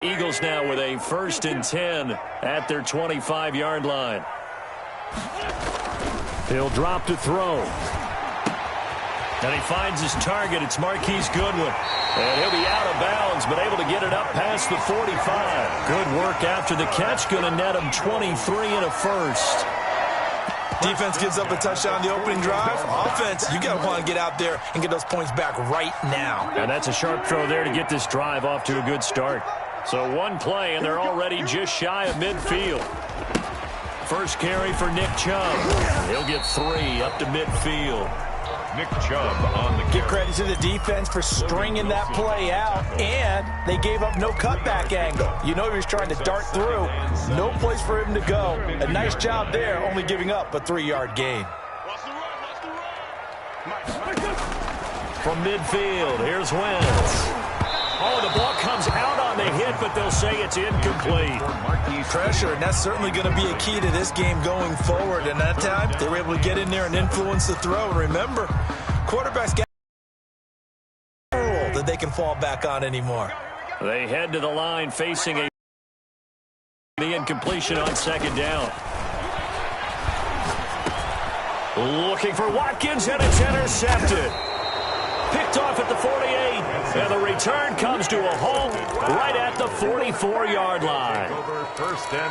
Eagles now with a 1st and 10 at their 25-yard line. He'll drop to throw. And he finds his target. It's Marquise Goodwin. And he'll be out of bounds, but able to get it up past the 45. Good work after the catch. Going to net him 23 and a first. Defense gives up a touchdown the opening drive. Offense, you got to want to get out there and get those points back right now. And that's a sharp throw there to get this drive off to a good start. So one play, and they're already just shy of midfield. First carry for Nick Chubb. He'll get 3 up to midfield. Nick Chubb on the carry. Give credit to the defense for stringing that play out, and they gave up no cutback angle. You know he was trying to dart through. No place for him to go. A nice job there, only giving up a 3-yard gain. From midfield, here's Wentz. Oh, the ball comes out on the hit, but they'll say it's incomplete. Pressure, and that's certainly going to be a key to this game going forward. And that time, they were able to get in there and influence the throw. And remember, quarterbacks got a rule that they can fall back on anymore. They head to the line facing the incompletion on 2nd down. Looking for Watkins, and it's intercepted. Picked off at the 48, and the return comes to a halt right at the 44-yard line.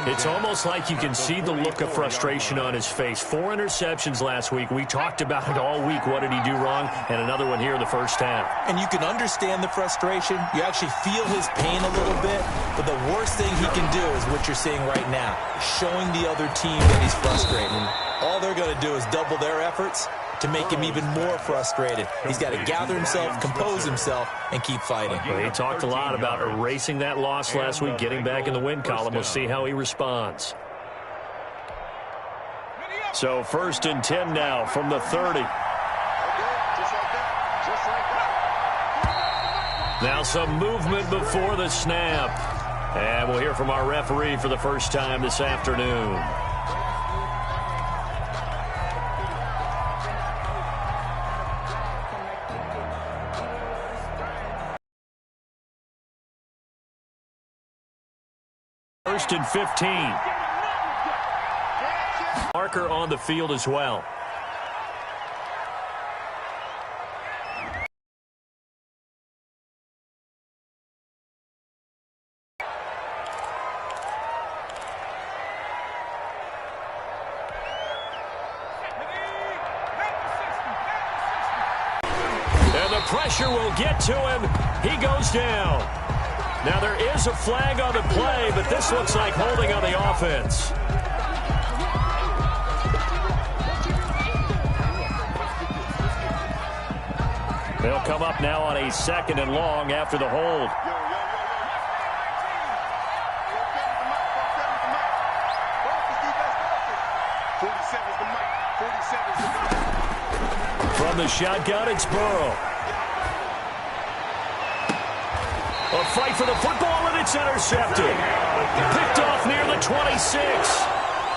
It's almost like you can see the look of frustration on his face. 4 interceptions last week. We talked about it all week. What did he do wrong? And another one here in the first half. And you can understand the frustration. You actually feel his pain a little bit. But the worst thing he can do is what you're seeing right now, showing the other team that he's frustrated. All they're going to do is double their efforts to make him even more frustrated. He's got to gather himself, compose himself, and keep fighting. Well, he talked a lot about erasing that loss last week, getting back in the win column. We'll see how he responds. So 1st and 10 now from the 30. Now some movement before the snap. And we'll hear from our referee for the first time this afternoon. First and 15. Marker on the field as well. And the pressure will get to him. He goes down. Now, there is a flag on the play, but this looks like holding on the offense. They'll come up now on a 2nd and long after the hold. From the shotgun, it's Burrow. A fight for the football, and it's intercepted. Picked off near the 26.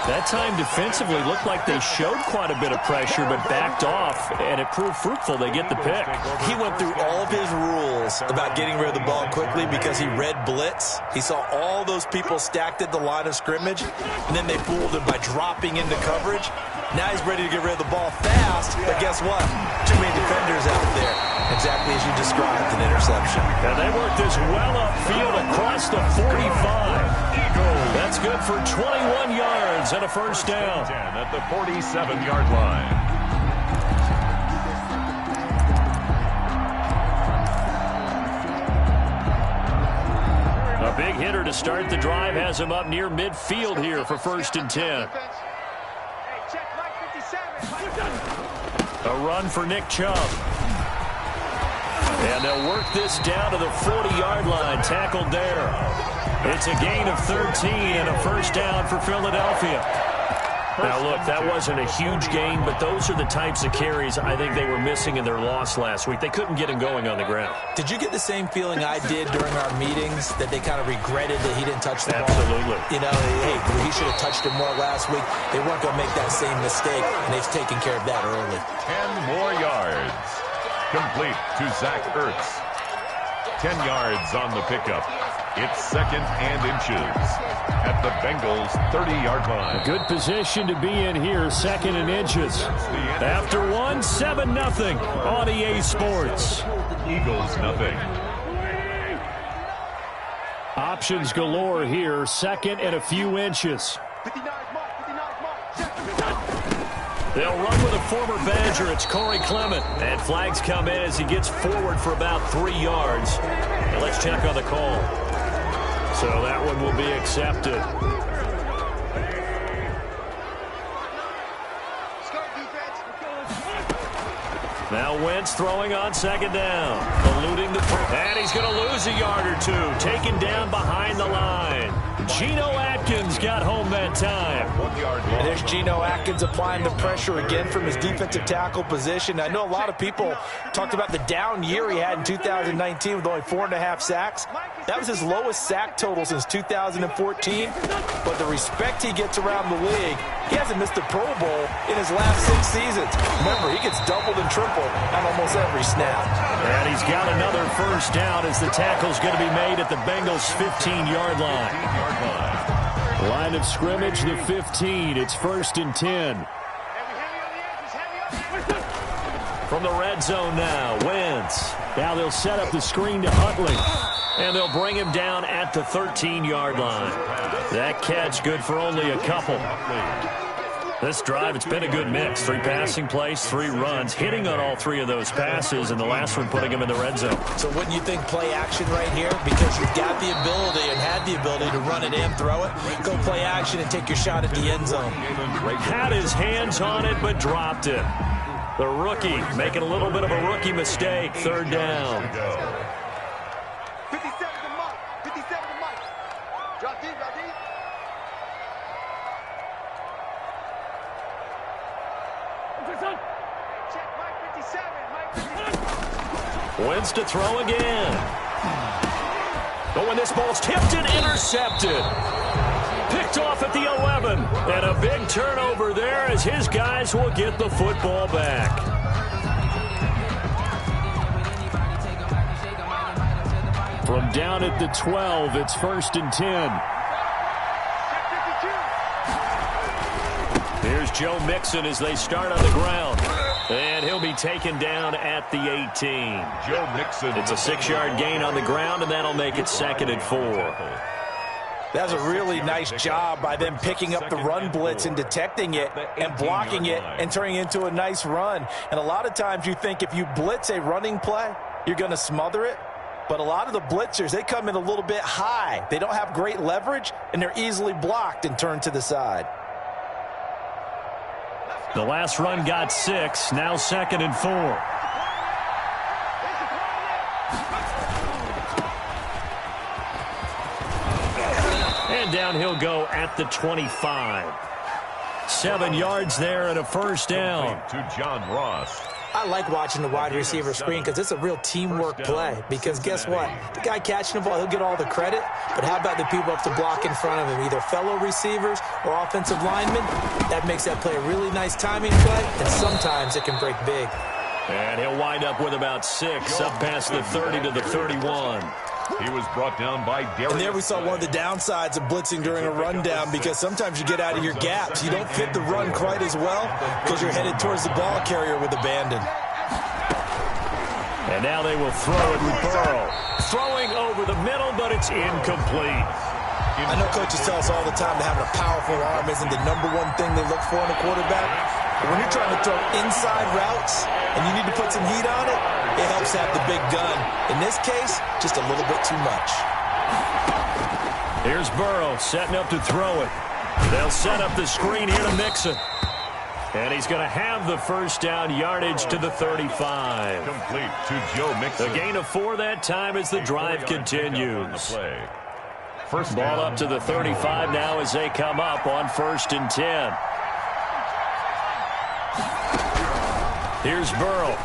That time defensively looked like they showed quite a bit of pressure, but backed off, and it proved fruitful. They get the pick. He went through all of his rules about getting rid of the ball quickly because he read blitz. He saw all those people stacked at the line of scrimmage, and then they fooled him by dropping into coverage. Now he's ready to get rid of the ball fast, but guess what? Too many defenders out there. Exactly as you described, an interception. And they worked this well upfield across the 45. That's good for 21 yards and a first down. At the 47-yard line. A big hitter to start the drive has him up near midfield here for 1st and 10. A run for Nick Chubb. And they'll work this down to the 40-yard line, tackled there. It's a gain of 13 and a first down for Philadelphia. Now, look, that wasn't a huge gain, but those are the types of carries I think they were missing in their loss last week. They couldn't get him going on the ground. Did you get the same feeling I did during our meetings, that they kind of regretted that he didn't touch the ball? Absolutely. You know, hey, he should have touched it more last week. They weren't going to make that same mistake, and they've taken care of that early. 10 more yards. Complete to Zach Ertz. 10 yards on the pickup. It's 2nd and inches at the Bengals' 30-yard line. Good position to be in here, 2nd and inches. After one, 7-0 on EA Sports. Eagles nothing. Options galore here, 2nd and a few inches. They'll run with a former Badger. It's Corey Clement. And flags come in as he gets forward for about 3 yards. And let's check on the call. So that one will be accepted. Now Wentz throwing on 2nd down. Eluding the... And he's going to lose a yard or two. Taken down behind the line. Geno Atkins got home that time. 1 yard long. And there's Geno Atkins applying the pressure again from his defensive tackle position. I know a lot of people talked about the down year he had in 2019 with only 4.5 sacks. That was his lowest sack total since 2014. But the respect he gets around the league, he hasn't missed a Pro Bowl in his last 6 seasons. Remember, he gets doubled and tripled on almost every snap. And he's got another first down as the tackle's going to be made at the Bengals' 15-yard line. Line of scrimmage, the 15. It's 1st and 10. From the red zone now, Wentz. Now they'll set up the screen to Huntley. And they'll bring him down at the 13-yard line. That catch good for only a couple. This drive, it's been a good mix. 3 passing plays, 3 runs, hitting on all 3 of those passes, and the last one putting him in the red zone. So wouldn't you think play action right here? Because you've got the ability and had the ability to run it in, throw it, go play action and take your shot at the end zone. Had his hands on it, but dropped it. The rookie making a little bit of a rookie mistake. 3rd down. 57 to Mike. 57 to Mike. Drop deep, drop deep. Check Mike 57. Mike 57. Wentz to throw again. But when this ball's tipped and intercepted. Picked off at the 11. And a big turnover there as his guys will get the football back. From down at the 12, it's 1st and 10. Here's Joe Mixon as they start on the ground. And he'll be taken down at the 18. Joe Mixon. It's a 6-yard gain on the ground, and that'll make it 2nd and 4. That's a really nice job by them picking up the run blitz and detecting it and blocking it and turning it into a nice run. And a lot of times you think if you blitz a running play, you're going to smother it. But a lot of the blitzers, they come in a little bit high. They don't have great leverage, and they're easily blocked and turned to the side. The last run got 6, now 2nd and 4. And down he'll go at the 25. 7 yards there and a first down. To John Ross. I like watching the wide receiver screen because it's a real teamwork play. Because guess what? The guy catching the ball, he'll get all the credit. But how about the people up to block in front of him? Either fellow receivers or offensive linemen. That makes that play a really nice timing play. And sometimes it can break big. And he'll wind up with about 6 up past the 30 to the 31. He was brought down by Darius. And there we saw one of the downsides of blitzing during a rundown because sometimes you get out of your gaps. You don't fit the run quite as well because you're headed towards the ball carrier with abandon. And now they will throw it with Burrow. Throwing over the middle, but it's incomplete. I know coaches tell us all the time that having a powerful arm isn't the #1 thing they look for in a quarterback. But when you're trying to throw inside routes and you need to put some heat on it, it helps have the big gun. In this case, just a little bit too much. Here's Burrow setting up to throw it. They'll set up the screen here to Mixon. And he's going to have the first down, yardage to the 35. Complete to Joe Mixon. A gain of 4 that time as the drive continues. First ball down. up to the 35 now as they come up on 1st and 10. Here's Burrow.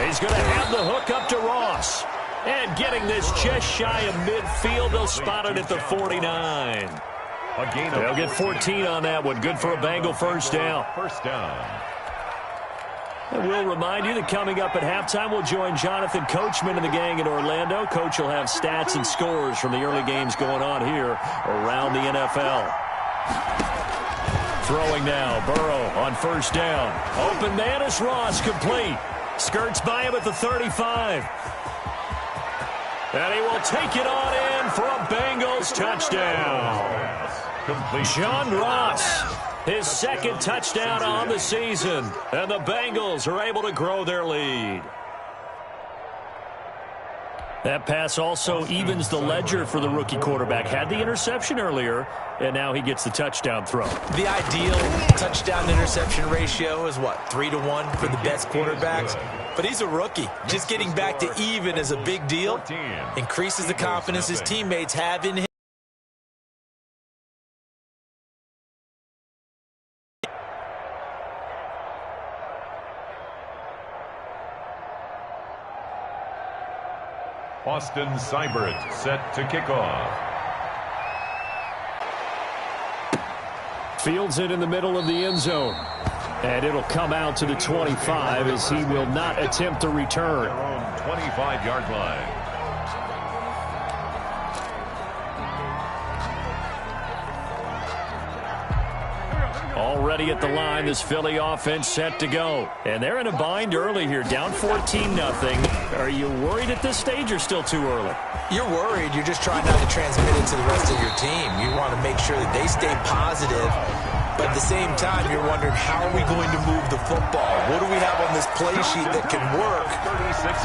He's going to have the hook up to Ross. And getting this just shy of midfield, they'll spot it at the 49. They'll get 14 on that one. Good for a Bengal first down. First down. And we'll remind you that coming up at halftime, we'll join Jonathan Coachman and the gang in Orlando. Coach will have stats and scores from the early games going on here around the NFL. Throwing now, Burrow on first down. Open man is Ross, complete. Skirts by him at the 35. And he will take it on in for a Bengals touchdown. John Ross, his second touchdown on the season. And the Bengals are able to grow their lead. That pass also evens the ledger for the rookie quarterback. Had the interception earlier, and now he gets the touchdown throw. The ideal touchdown-interception ratio is, what, 3-to-1 for the best quarterbacks? But he's a rookie. Just getting back to even is a big deal. Increases the confidence his teammates have in him. Austin Seibert set to kick off. Fields it in the middle of the end zone. And it'll come out to the 25 as he will not attempt a return. Their own 25-yard line. Already at the line, this Philly offense set to go. And they're in a bind early here, down 14-0. Are you worried at this stage or still too early? You're worried. You're just trying not to transmit it to the rest of your team. You want to make sure that they stay positive. But at the same time, you're wondering, how are we going to move the football? What do we have on this play sheet that can work?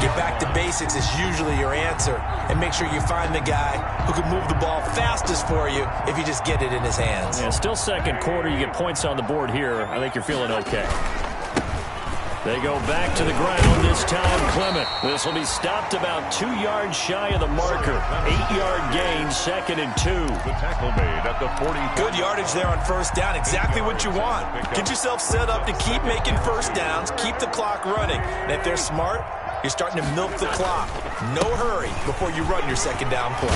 Get back to basics is usually your answer. And make sure you find the guy who can move the ball fastest for you if you just get it in his hands. Yeah, still second quarter. You get points on the board here. I think you're feeling okay. They go back to the ground, this time Clement. This will be stopped about 2 yards shy of the marker. 8-yard gain, 2nd and 2. The tackle made at the 40. Good yardage there on first down, exactly what you want. Get yourself set up to keep making first downs, keep the clock running. And if they're smart, you're starting to milk the clock. No hurry before you run your second down play.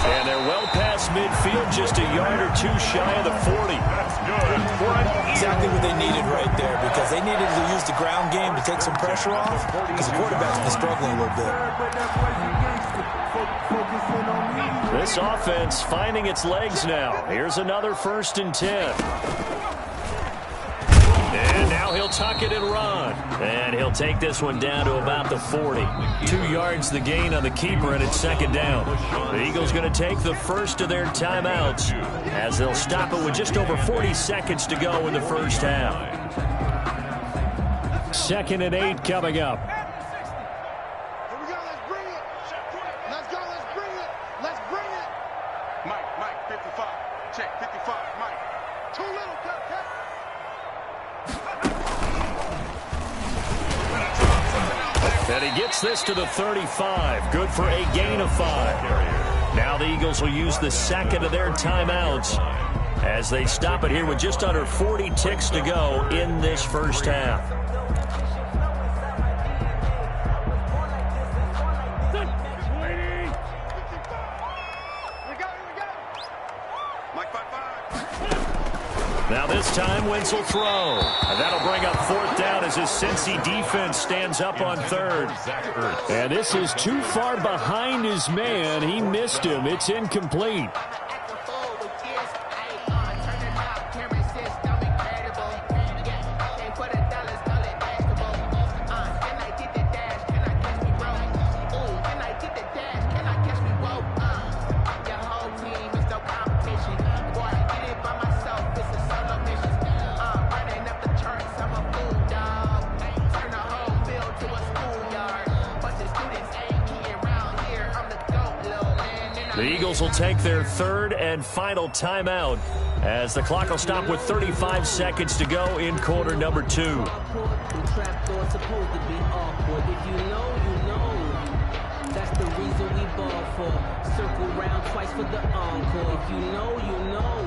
And they're well past midfield, just a yard or two shy of the 40. That's good. Exactly what they needed right there, because they needed to use the ground game to take some pressure off, because the quarterback's been struggling a little bit. This offense finding its legs now. Here's another 1st and 10. And now he'll tuck it and run. And he'll take this one down to about the 40. 2 yards the gain on the keeper, and it's 2nd down. The Eagles going to take the first of their timeouts as they'll stop it with just over 40 seconds to go in the first half. 2nd and 8 coming up. Here we go, let's bring it. Let's go, let's bring it. Let's bring it. Mike, 55. Check, 55, Mike. Too little, cut. And he gets this to the 35. Good for a gain of 5. Now the Eagles will use the second of their timeouts as they stop it here with just under 40 ticks to go in this first half. Now this time, Wentz will throw. And that'll bring up 4th down as his Cincy defense stands up on 3rd. And this is too far behind his man. He missed him. It's incomplete. The Eagles will take their 3rd and final timeout as the clock will stop with 35 seconds to go in quarter number 2. That's the reason we ball for. Circle round twice for the encore. If you know, you know.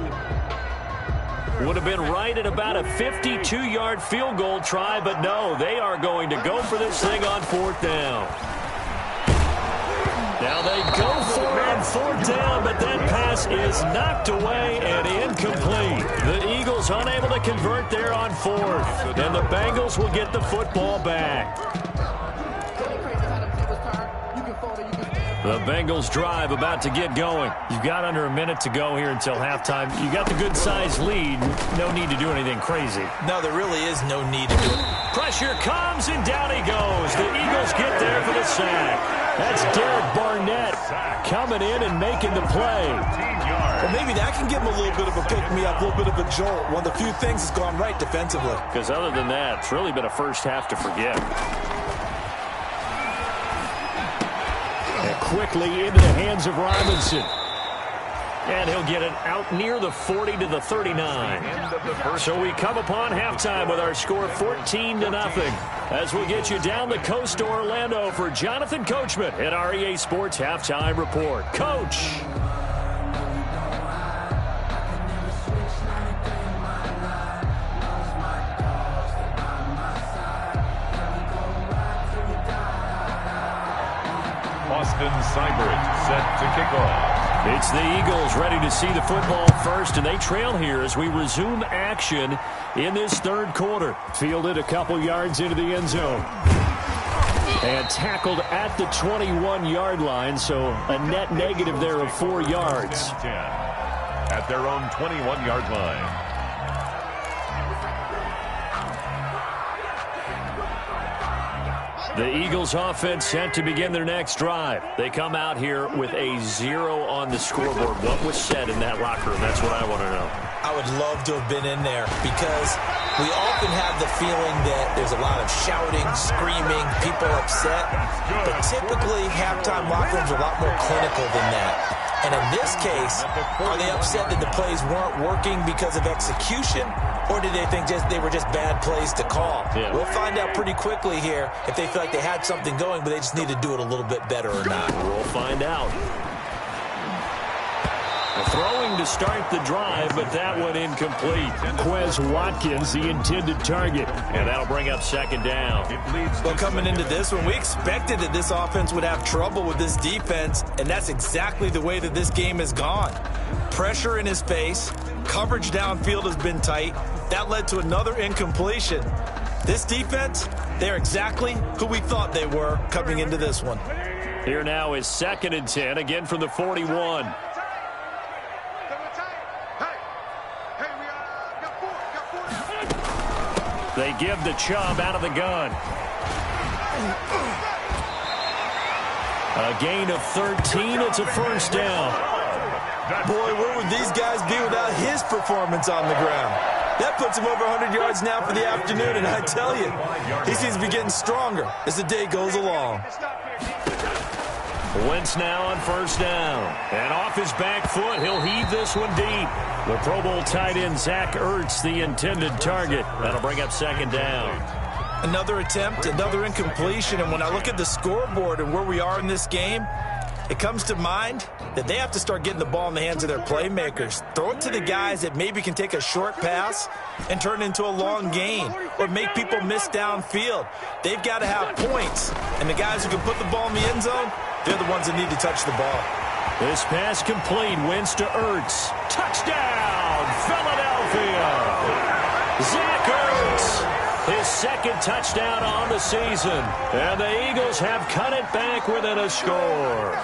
Would have been right at about a 52-yard field goal try, but no, they are going to go for this thing on 4th down. Now they go for it on fourth down, but that pass is knocked away and incomplete. The Eagles unable to convert there on fourth, and the Bengals will get the football back. The Bengals drive about to get going. You've got under a minute to go here until halftime. You got the good-sized lead. No need to do anything crazy. No, there really is no need to do it. Pressure comes, and down he goes. The Eagles get there for the sack. That's Derek Barnett coming in and making the play. Well, maybe that can give him a little bit of a pick-me-up, a little bit of a jolt. One of the few things that's gone right defensively. Because other than that, it's really been a first half to forget. And quickly into the hands of Robinson. And he'll get it out near the 40 to the 39. So we come upon halftime with our score 14-0. As we'll get you down the coast to Orlando for Jonathan Coachman at our EA Sports Halftime Report. Coach. Austin Seibert set to kick off. It's the Eagles ready to see the football first, and they trail here as we resume action in this third quarter. Fielded a couple yards into the end zone. And tackled at the 21-yard line, so a net negative there of 4 yards. 10 at their own 21-yard line. The Eagles offense set to begin their next drive. They come out here with a 0 on the scoreboard. What was said in that locker room? That's what I want to know. I would love to have been in there because we often have the feeling that there's a lot of shouting, screaming, people upset. But typically, halftime locker rooms are a lot more clinical than that. And in this case, are they upset that the plays weren't working because of execution? Or did they think they were just bad plays to call? Yeah. We'll find out pretty quickly here if they feel like they had something going, but they just need to do it a little bit better or not. We'll find out. Throwing to start the drive, but that one incomplete. Quez Watkins, the intended target. And that'll bring up second down. Well, coming into this one, we expected that this offense would have trouble with this defense, and that's exactly the way that this game has gone. Pressure in his face. Coverage downfield has been tight. That led to another incompletion. This defense, they're exactly who we thought they were coming into this one. Here now is 2nd and 10, again from the 41. They give the Chubb out of the gun. A gain of 13. It's a first down. Boy, where would these guys be without his performance on the ground? That puts him over 100 yards now for the afternoon, and I tell you, he seems to be getting stronger as the day goes along. Wentz now on first down. And off his back foot, he'll heave this one deep. The Pro Bowl tight end Zach Ertz, the intended target. That'll bring up second down. Another attempt, another incompletion, and when I look at the scoreboard and where we are in this game, it comes to mind that they have to start getting the ball in the hands of their playmakers. Throw it to the guys that maybe can take a short pass and turn it into a long gain or make people miss downfield. They've got to have points, and the guys who can put the ball in the end zone, they're the ones that need to touch the ball. This pass complete. Wentz to Ertz. Touchdown, Philadelphia. Zach Ertz, his second touchdown on the season. And the Eagles have cut it back within a score.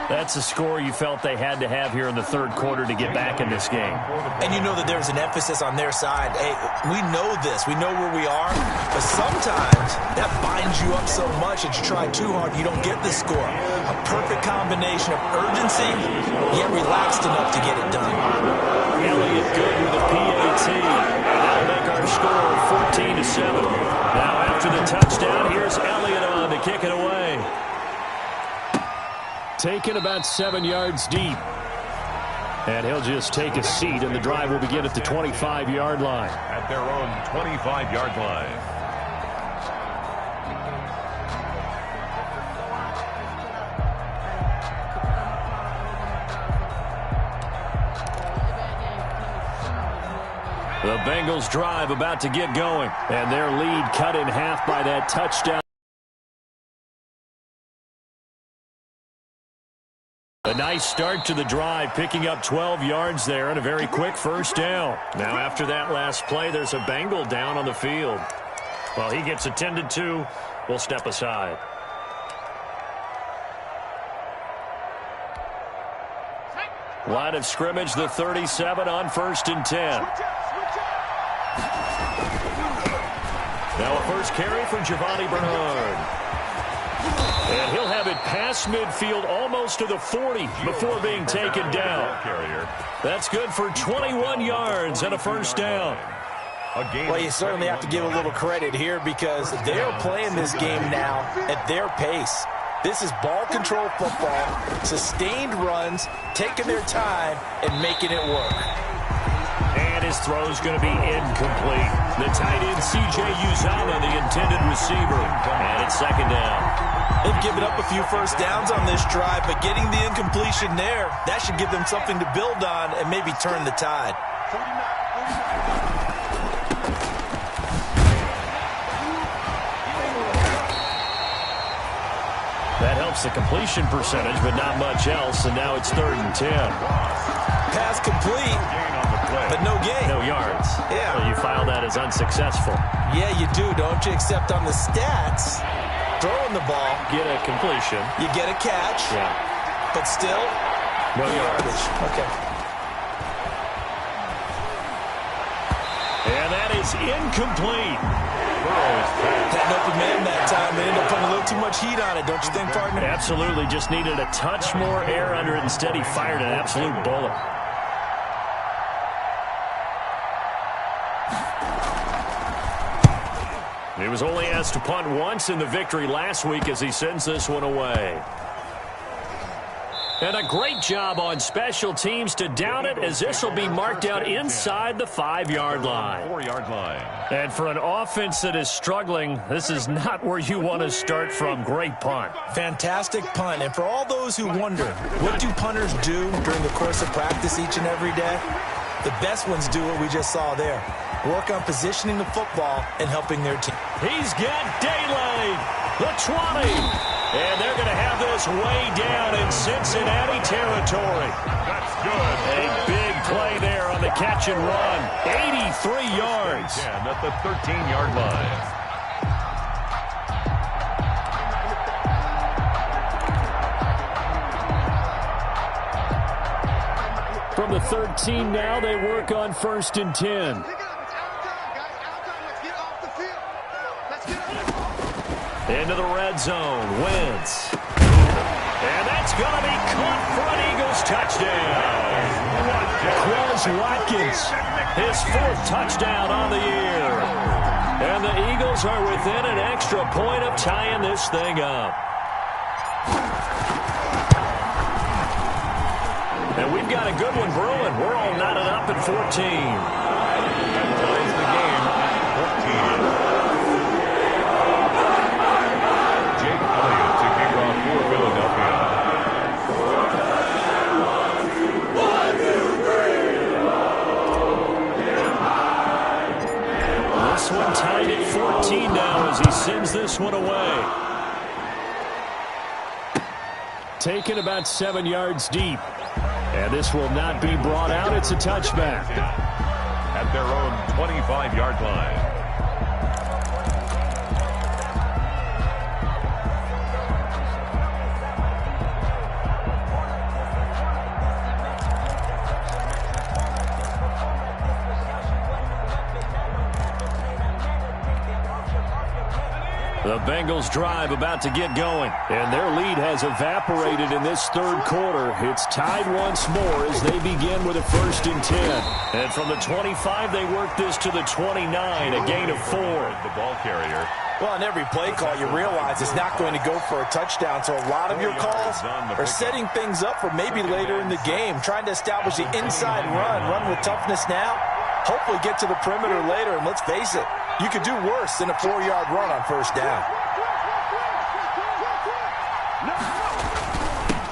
That's a score you felt they had to have here in the third quarter to get back in this game. And you know that there's an emphasis on their side. Hey, we know this. We know where we are. But sometimes that binds you up so much that you try too hard, you don't get the score. A perfect combination of urgency, yet relaxed enough to get it done. Elliott good with a PAT. That'll make our score 14-7. Now after the touchdown, here's Elliott on to kick it away. Taken about 7 yards deep. And he'll just take a seat, and the drive will begin at the 25-yard line. At their own 25-yard line. The Bengals drive about to get going, and their lead cut in half by that touchdown. A nice start to the drive, picking up 12 yards there and a very quick first down. Now after that last play, there's a Bengal down on the field. Well, he gets attended to. We'll step aside. Line of scrimmage, the 37 on 1st and 10. Now a first carry for Giovanni Bernard. And he'll have it past midfield almost to the 40 before being taken down. That's good for 21 yards and a first down. Well, you certainly have to give a little credit here because they're playing this game now at their pace. This is ball control football, sustained runs, taking their time, and making it work. And his throw's going to be incomplete. The tight end, C.J. Uzama, the intended receiver. And it's second down. They've given up a few first downs on this drive, but getting the incompletion there, that should give them something to build on and maybe turn the tide. That helps the completion percentage, but not much else, and now it's 3rd and 10. Pass complete, but no gain. No yards. Yeah. So you file that as unsuccessful. Yeah, you do, don't you? Except on the stats, throwing the ball. Get a completion. You get a catch. Yeah. But still, no yardage. Okay. And that is incomplete. Had an open man that time. They ended up putting a little too much heat on it, don't you think, partner? Absolutely. Just needed a touch more air under it. Instead, he fired an absolute bullet. He was only asked to punt once in the victory last week as he sends this one away. And a great job on special teams to down it, as this will be marked out inside the 5-yard line. 4-yard line. And for an offense that is struggling, this is not where you want to start from. Great punt. Fantastic punt. And for all those who wonder, what do punters do during the course of practice each and every day? The best ones do what we just saw there. Work on positioning the football and helping their team. He's got daylight. The 20. And they're going to have this way down in Cincinnati territory. That's good. A big play there on the catch and run. 83 yards. And at the 13-yard line. From the 13 now, they work on 1st and 10. Into the red zone. Wentz. And that's going to be caught for an Eagles touchdown. Quez Watkins, his 4th touchdown on the year. And the Eagles are within an extra point of tying this thing up. And we've got a good one brewing. We're all knotted up at 14. That ties the game at 14. This one tied at 14 now as he sends this one away. Taken about 7 yards deep. And this will not be brought out. It's a touchback. At their own 25-yard line. The Bengals drive about to get going, and their lead has evaporated in this 3rd quarter. It's tied once more as they begin with a 1st and 10. And from the 25, they work this to the 29, a gain of 4. The ball carrier. Well, on every play call, you realize it's not going to go for a touchdown, so a lot of your calls are setting things up for maybe later in the game, trying to establish the inside run with toughness now, hopefully get to the perimeter later, and let's face it, you could do worse than a 4-yard run on 1st down.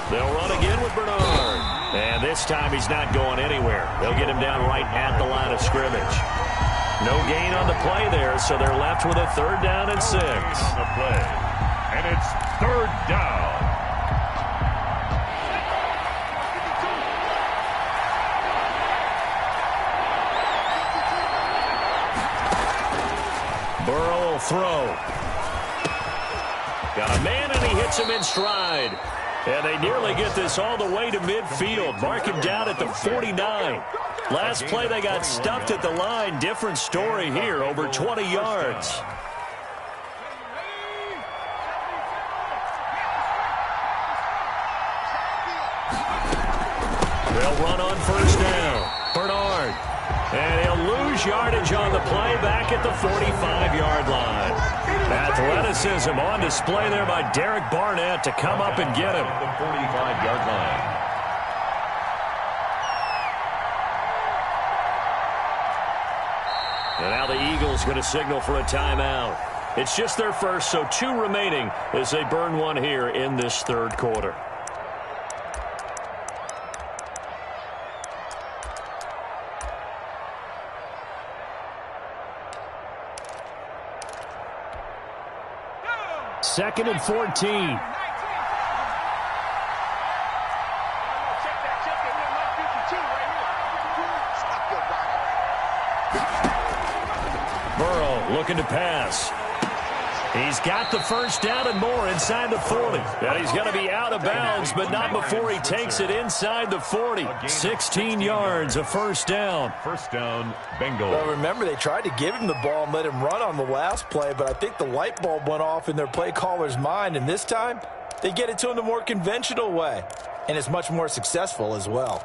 They'll run again with Bernard. And this time he's not going anywhere. They'll get him down right at the line of scrimmage. No gain on the play there, so they're left with a 3rd down and 6. On the play. And it's 3rd down. Got a man, and he hits him in stride. And they nearly get this all the way to midfield. Mark him down at the 49. Last play, they got stuffed at the line. Different story here, over 20 yards. They'll run on first down. Bernard. And he'll lose yardage on the play back at the 45-yard line. Athleticism on display there by Derek Barnett to come up and get him. The 45-yard line. And now the Eagles going to signal for a timeout. It's just their first, so 2 remaining as they burn one here in this third quarter. Second and 14. Burrow looking to pass. He's got the first down and more inside the 40. And he's going to be out of bounds, but not before he takes it inside the 40. 16 yards, a first down. First down, Bengals. Well, remember, they tried to give him the ball and let him run on the last play, but I think the light bulb went off in their play caller's mind, and this time they get it to him the more conventional way, and it's much more successful as well.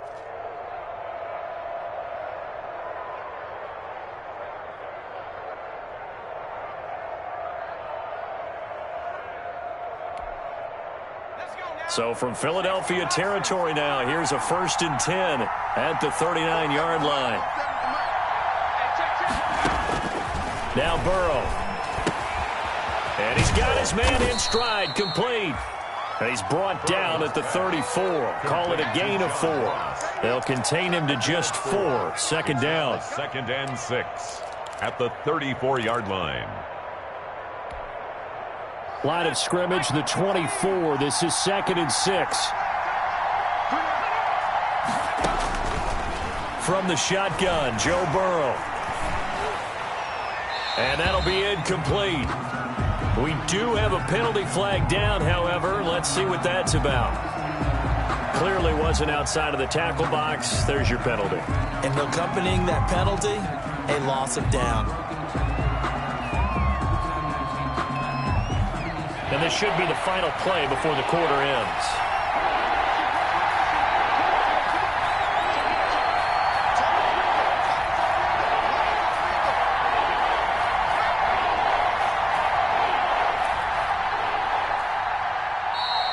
So from Philadelphia territory now, here's a 1st and 10 at the 39-yard line. Now Burrow. And he's got his man in stride, complete. And he's brought down at the 34. Call it a gain of 4. They'll contain him to just 4. Second down. 2nd and 6 at the 34-yard line. Line of scrimmage, the 24. This is 2nd and 6. From the shotgun, Joe Burrow. And that'll be incomplete. We do have a penalty flag down, however. Let's see what that's about. Clearly wasn't outside of the tackle box. There's your penalty. And accompanying that penalty, a loss of down. And this should be the final play before the quarter ends.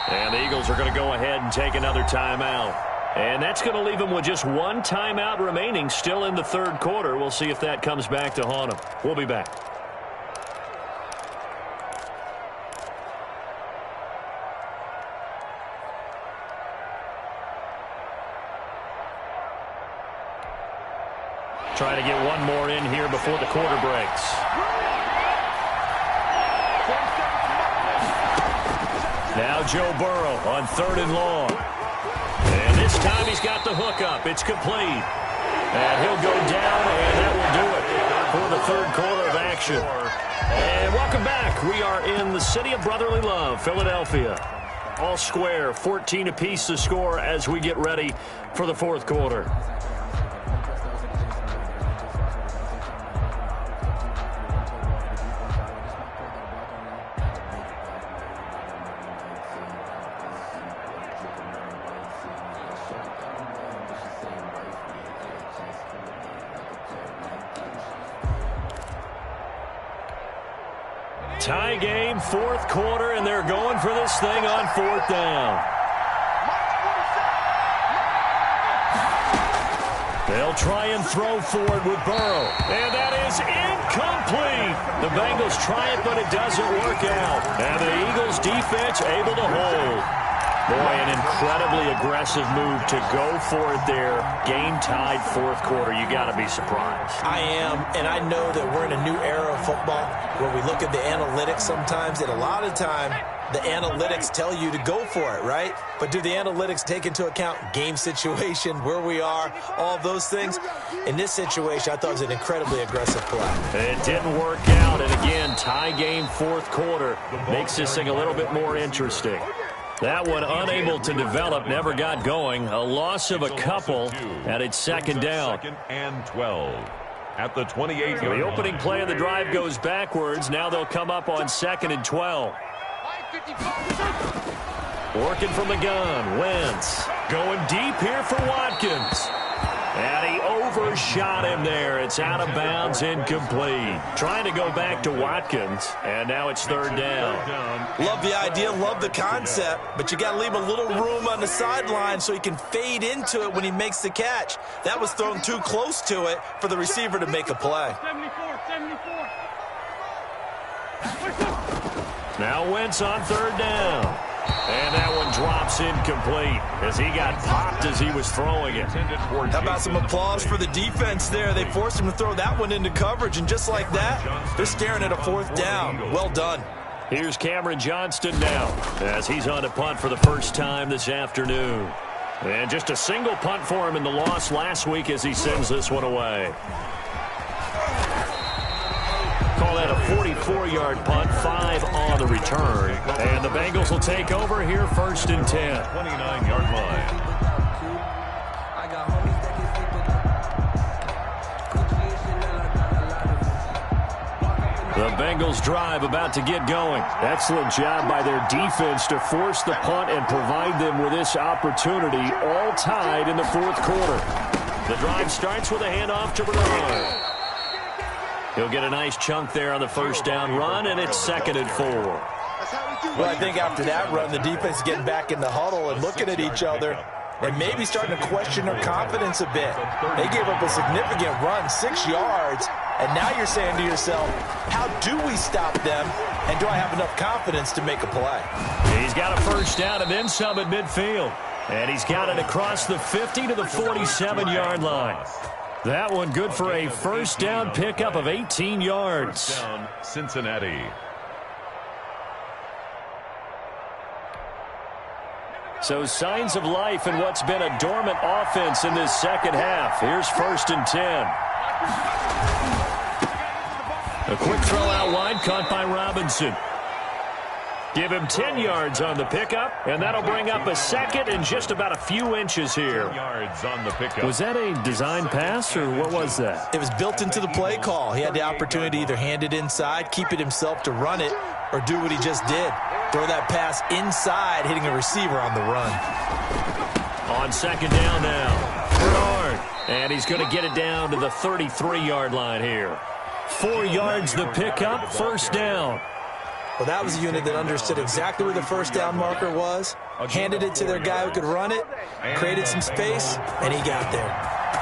And the Eagles are going to go ahead and take another timeout. And that's going to leave them with just 1 timeout remaining still in the third quarter. We'll see if that comes back to haunt them. We'll be back. Trying to get one more in here before the quarter breaks. Now Joe Burrow on 3rd and long. And this time he's got the hook up. It's complete. And he'll go down, and that will do it for the third quarter of action. And welcome back. We are in the city of brotherly love, Philadelphia. All square, 14 apiece to score as we get ready for the fourth quarter. Tie game, fourth quarter, and they're going for this thing on 4th down. They'll try and throw for it with Burrow. And that is incomplete. The Bengals try it, but it doesn't work out. And the Eagles defense able to hold. Boy, an incredibly aggressive move to go for it there. Game-tied fourth quarter. You got to be surprised. I am, and I know that we're in a new era of football where we look at the analytics sometimes, and a lot of time the analytics tell you to go for it, right? But do the analytics take into account game situation, where we are, all of those things? In this situation, I thought it was an incredibly aggressive play. It didn't work out, and And again, tie game, fourth quarter. Makes this thing a little bit more interesting. That one unable to develop, never got going. A loss of a couple, and it's second down. Second and 12 at the 28. The opening play of the drive goes backwards. Now they'll come up on second and 12. Working from the gun, Wentz going deep here for Watkins. And he overshot him there. It's out of bounds, incomplete. Trying to go back to Watkins, and now it's third down. Love the idea, love the concept, but you got to leave a little room on the sideline so he can fade into it when he makes the catch. That was thrown too close to it for the receiver to make a play. 74. Now Wentz on third down. And that one drops incomplete as he got popped as he was throwing it. How about some applause for the defense there? They forced him to throw that one into coverage, and just like that, they're staring at a fourth down. Well done. Here's Cameron Johnston now as he's on to punt for the first time this afternoon. And just a single punt for him in the loss last week as he sends this one away. Call that a 44-yard punt, 5 on the return. And the Bengals will take over here first and 10. 29-yard line. The Bengals drive about to get going. Excellent job by their defense to force the punt and provide them with this opportunity, all tied in the fourth quarter. The drive starts with a handoff to Bernard. He'll get a nice chunk there on the first down run, and it's second and 4. Well, I think after that run, the defense is getting back in the huddle and looking at each other and maybe starting to question their confidence a bit. They gave up a significant run, 6 yards, and now you're saying to yourself, how do we stop them, and do I have enough confidence to make a play? He's got a first down and then some at midfield. And he's got it across the 50 to the 47-yard line. That one good for a first down pickup of 18 yards. First down, Cincinnati. So signs of life in what's been a dormant offense in this second half. Here's first and 10. A quick throw out wide, caught by Robinson. Give him 10 yards on the pickup, and that'll bring up a second and just about a few inches here. 10 yards on the pickup. Was that a design pass, or what was that? It was built into the play call. He had the opportunity to either hand it inside, keep it himself to run it, or do what he just did. Throw that pass inside, hitting a receiver on the run. On second down now, Bernard. And he's going to get it down to the 33-yard line here. 4 yards the pickup, first down. Well, that was a unit that understood exactly where the first down marker was, handed it to their guy who could run it, created some space, and he got there.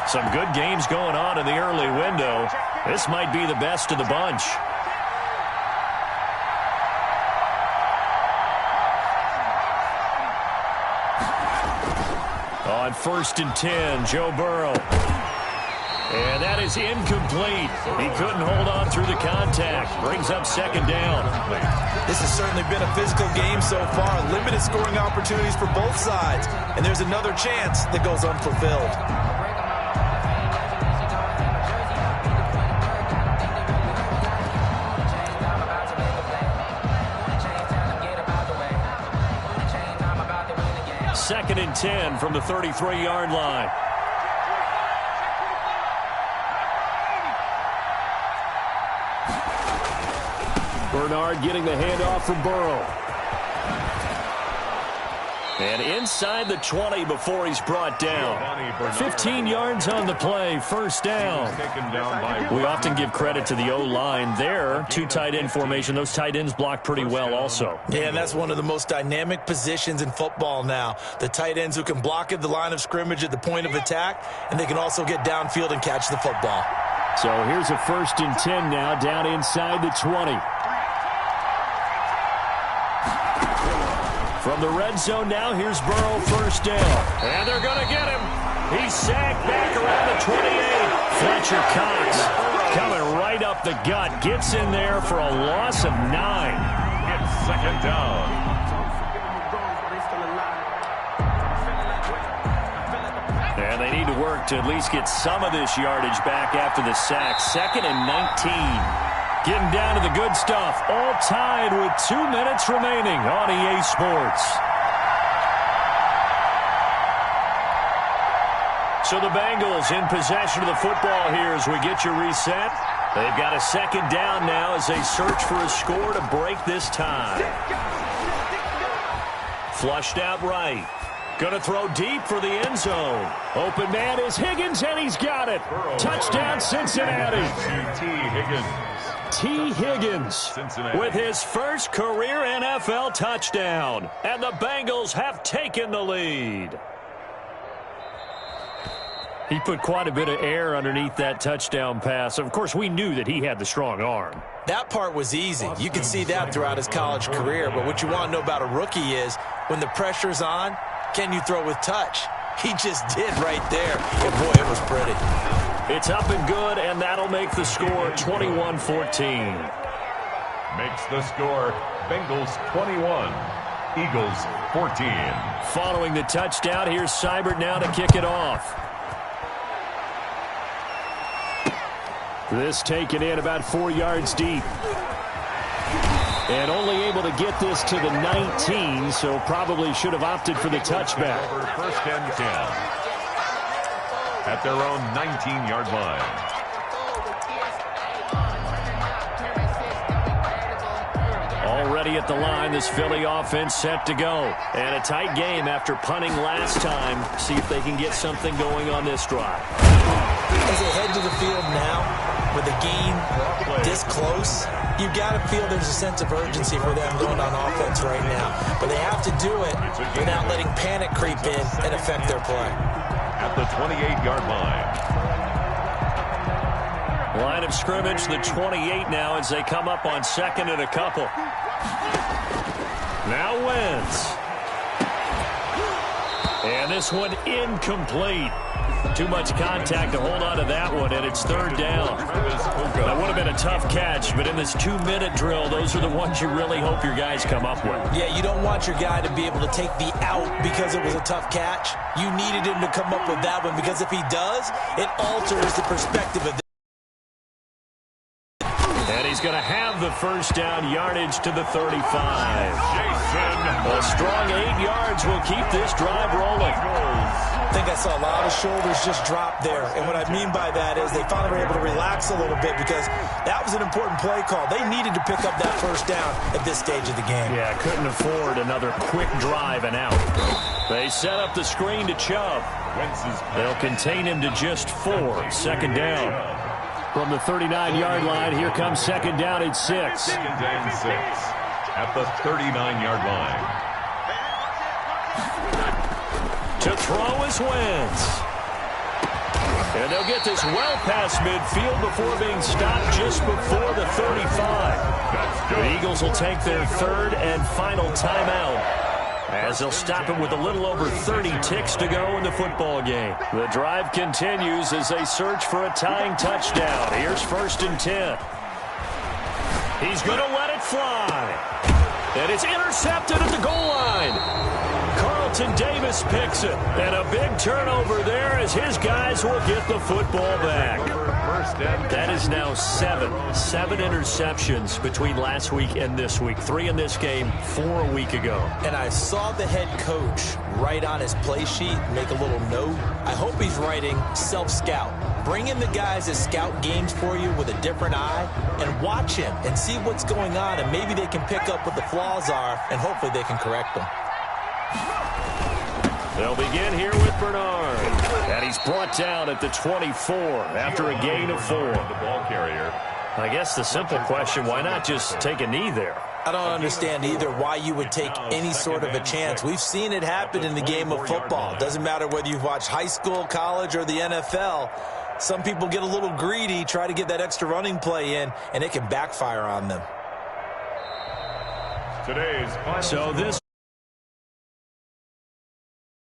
Some good games going on in the early window. This might be the best of the bunch. On first and 10, Joe Burrow. And that is incomplete. He couldn't hold on through the contact. Brings up second down. This has certainly been a physical game so far. Limited scoring opportunities for both sides. And there's another chance that goes unfulfilled. Second and 10 from the 33-yard line. Bernard getting the handoff from Burrow. And inside the 20 before he's brought down. 15 yards on the play, first down. We often give credit to the O-line there. 2 tight end formation. Those tight ends block pretty well also. Yeah, and that's one of the most dynamic positions in football now. The tight ends who can block at the line of scrimmage at the point of attack, and they can also get downfield and catch the football. So here's a first and 10 now down inside the 20. From the red zone now, here's Burrow, first down. And they're going to get him. He's sacked back around the 28. Fletcher Cox coming right up the gut. Gets in there for a loss of 9. It's second down. And they need to work to at least get some of this yardage back after the sack. Second and 19. Getting down to the good stuff. All tied with 2 minutes remaining on EA Sports. So the Bengals in possession of the football here as we get you reset. They've got a second down now as they search for a score to break this tie. Flushed out right. Going to throw deep for the end zone. Open man is Higgins, and he's got it. Touchdown, Cincinnati. T. Higgins with his first career NFL touchdown. And the Bengals have taken the lead. He put quite a bit of air underneath that touchdown pass. Of course, we knew that he had the strong arm. That part was easy. You can see that throughout his college career. But what you want to know about a rookie is when the pressure's on, can you throw with touch? He just did right there. And boy, it was pretty. It's up and good, and that'll make the score 21-14. Makes the score Bengals 21, Eagles 14. Following the touchdown, here's Seibert now to kick it off. This taken in about 4 yards deep. And only able to get this to the 19, so probably should have opted for the touchback. First and 10. At their own 19-yard line. Already at the line, this Philly offense set to go. And a tight game after punting last time. See if they can get something going on this drive. As they head to the field now, with a game this close, you've got to feel there's a sense of urgency for them going on offense right now. But they have to do it without letting panic creep in and affect their play. At the 28-yard line. Line of scrimmage, the 28 now as they come up on second and a couple. Now Wentz. And this one incomplete. Too much contact to hold on to that one, and it's third down. That would have been a tough catch, but in this 2-minute drill, those are the ones you really hope your guys come up with. Yeah, you don't want your guy to be able to take the out because it was a tough catch. You needed him to come up with that one because if he does, it alters the perspective of and he's going to have the first down, yardage to the 35. A strong 8 yards will keep this drive rolling. I think I saw a lot of shoulders just drop there. And what I mean by that is they finally were able to relax a little bit because that was an important play call. They needed to pick up that first down at this stage of the game. Yeah, couldn't afford another quick drive and out. They set up the screen to Chubb. They'll contain him to just 4. Second down. From the 39-yard line, here comes second down at 6. Second down 6 at the 39-yard line. To throw is Wentz. And they'll get this well past midfield before being stopped just before the 35. The Eagles will take their third and final timeout as they'll stop him with a little over 30 ticks to go in the football game. The drive continues as they search for a tying touchdown. Here's first and 10. He's going to let it fly. And it's intercepted at the goal line. Carlton Davis picks it. And a big turnover there as his guys will get the football back. That is now 7 interceptions between last week and this week. 3 in this game, 4 a week ago. And I saw the head coach write on his play sheet, make a little note. I hope he's writing self-scout. Bring in the guys that scout games for you with a different eye and watch him and see what's going on, and maybe they can pick up what the flaws are, and hopefully they can correct them. They'll begin here with Bernard. And he's brought down at the 24 after a gain of 4. The ball carrier. I guess the simple question, why not just take a knee there? I don't understand either why you would take any sort of a chance. We've seen it happen in the game of football. It doesn't matter whether you've watched high school, college, or the NFL. Some people get a little greedy, try to get that extra running play in, and it can backfire on them. Today's So this